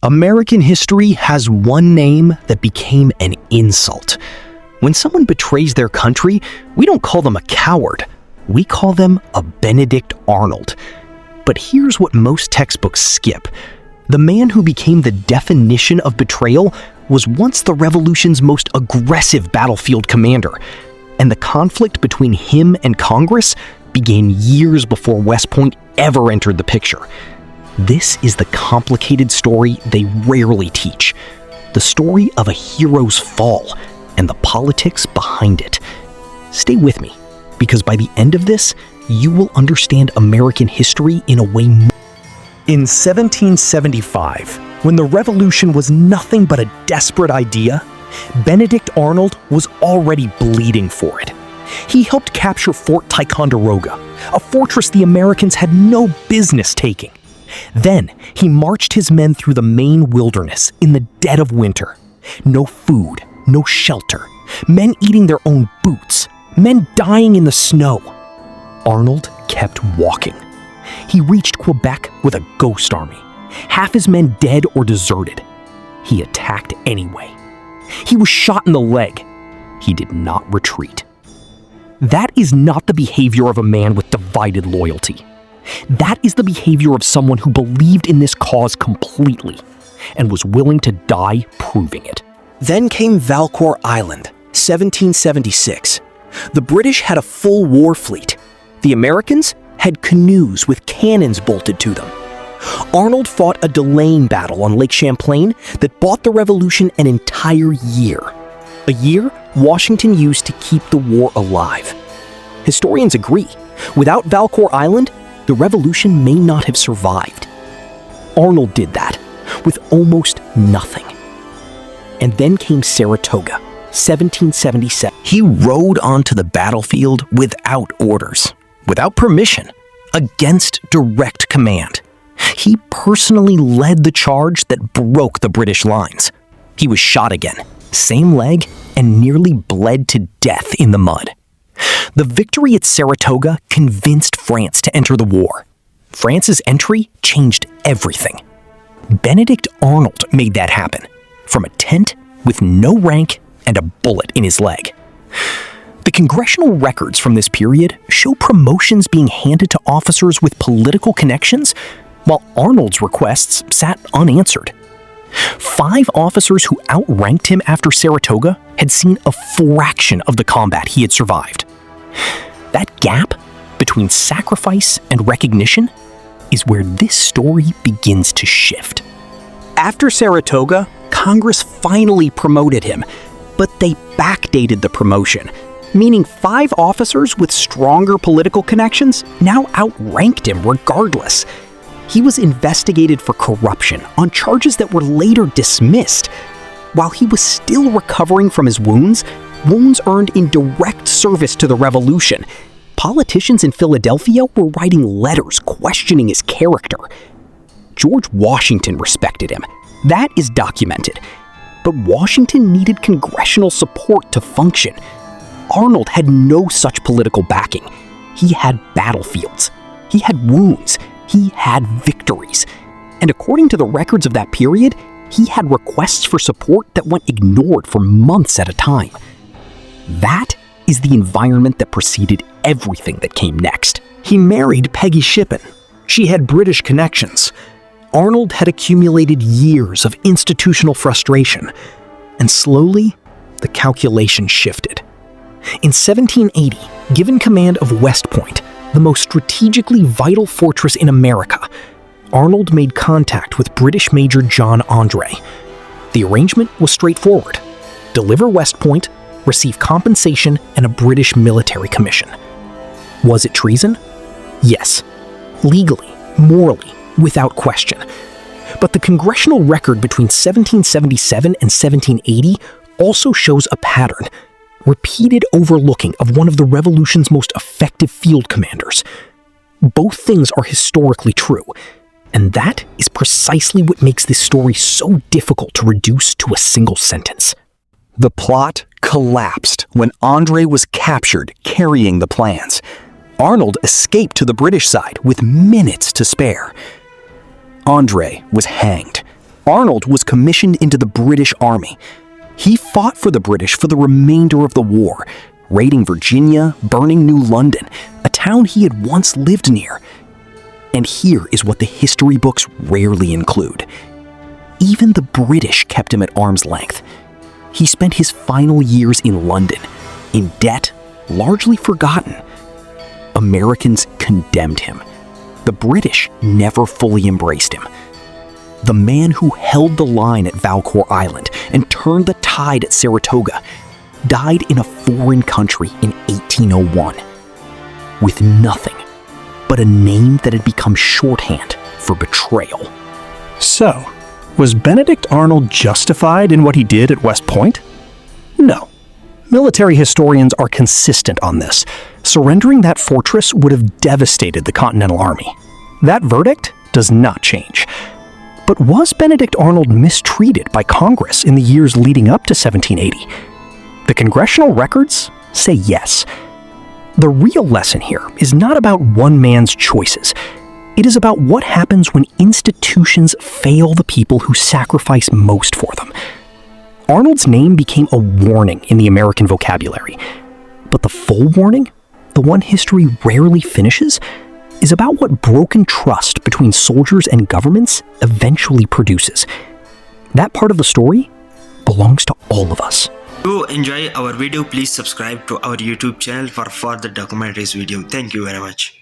American history has one name that became an insult. When someone betrays their country, we don't call them a coward. We call them a Benedict Arnold. But here's what most textbooks skip. The man who became the definition of betrayal was once the Revolution's most aggressive battlefield commander, and the conflict between him and Congress began years before West Point ever entered the picture. This is the complicated story they rarely teach, the story of a hero's fall and the politics behind it. Stay with me, because by the end of this, you will understand American history in a way more. In 1775, when the Revolution was nothing but a desperate idea, Benedict Arnold was already bleeding for it. He helped capture Fort Ticonderoga, a fortress the Americans had no business taking. Then, he marched his men through the Maine wilderness in the dead of winter. No food, no shelter, men eating their own boots, men dying in the snow. Arnold kept walking. He reached Quebec with a ghost army, half his men dead or deserted. He attacked anyway. He was shot in the leg. He did not retreat. That is not the behavior of a man with divided loyalty. That is the behavior of someone who believed in this cause completely and was willing to die proving it. Then came Valcour Island, 1776. The British had a full war fleet. The Americans had canoes with cannons bolted to them. Arnold fought a delaying battle on Lake Champlain that bought the Revolution an entire year. A year Washington used to keep the war alive. Historians agree, without Valcour Island, the Revolution may not have survived. Arnold did that, with almost nothing. And then came Saratoga, 1777. He rode onto the battlefield without orders, without permission, against direct command. He personally led the charge that broke the British lines. He was shot again, same leg, and nearly bled to death in the mud. The victory at Saratoga convinced France to enter the war. France's entry changed everything. Benedict Arnold made that happen, from a tent with no rank and a bullet in his leg. The congressional records from this period show promotions being handed to officers with political connections, while Arnold's requests sat unanswered. 5 officers who outranked him after Saratoga had seen a fraction of the combat he had survived. That gap between sacrifice and recognition is where this story begins to shift. After Saratoga, Congress finally promoted him, but they backdated the promotion, meaning 5 officers with stronger political connections now outranked him regardless. He was investigated for corruption on charges that were later dismissed. While he was still recovering from his wounds earned in direct service to the Revolution, politicians in Philadelphia were writing letters questioning his character. George Washington respected him. That is documented. But Washington needed congressional support to function. Arnold had no such political backing. He had battlefields. He had wounds. He had victories. And according to the records of that period, he had requests for support that went ignored for months at a time. That is the environment that preceded everything that came next. He married Peggy Shippen. She had British connections. Arnold had accumulated years of institutional frustration, and slowly, the calculation shifted. In 1780, given command of West Point, the most strategically vital fortress in America, Arnold made contact with British Major John André. The arrangement was straightforward. Deliver West Point, receive compensation and a British military commission. Was it treason? Yes. Legally, morally, without question. But the congressional record between 1777 and 1780 also shows a pattern. Repeated overlooking of one of the Revolution's most effective field commanders. Both things are historically true, and that is precisely what makes this story so difficult to reduce to a single sentence. The plot collapsed when André was captured carrying the plans. Arnold escaped to the British side with minutes to spare. André was hanged, Arnold was commissioned into the British Army. He fought for the British for the remainder of the war, raiding Virginia, burning New London, a town he had once lived near. And here is what the history books rarely include. Even the British kept him at arm's length. He spent his final years in London, in debt, largely forgotten. Americans condemned him. The British never fully embraced him. The man who held the line at Valcour Island and turned the tide at Saratoga died in a foreign country in 1801, with nothing but a name that had become shorthand for betrayal. So, was Benedict Arnold justified in what he did at West Point? No. Military historians are consistent on this. Surrendering that fortress would have devastated the Continental Army. That verdict does not change. But was Benedict Arnold mistreated by Congress in the years leading up to 1780? The Congressional records say yes. The real lesson here is not about one man's choices. It is about what happens when institutions fail the people who sacrifice most for them. Arnold's name became a warning in the American vocabulary. But the full warning, the one history rarely finishes, is about what broken trust between soldiers and governments eventually produces. That part of the story belongs to all of us. To enjoy our video, please subscribe to our YouTube channel for further documentaries video. Thank you very much.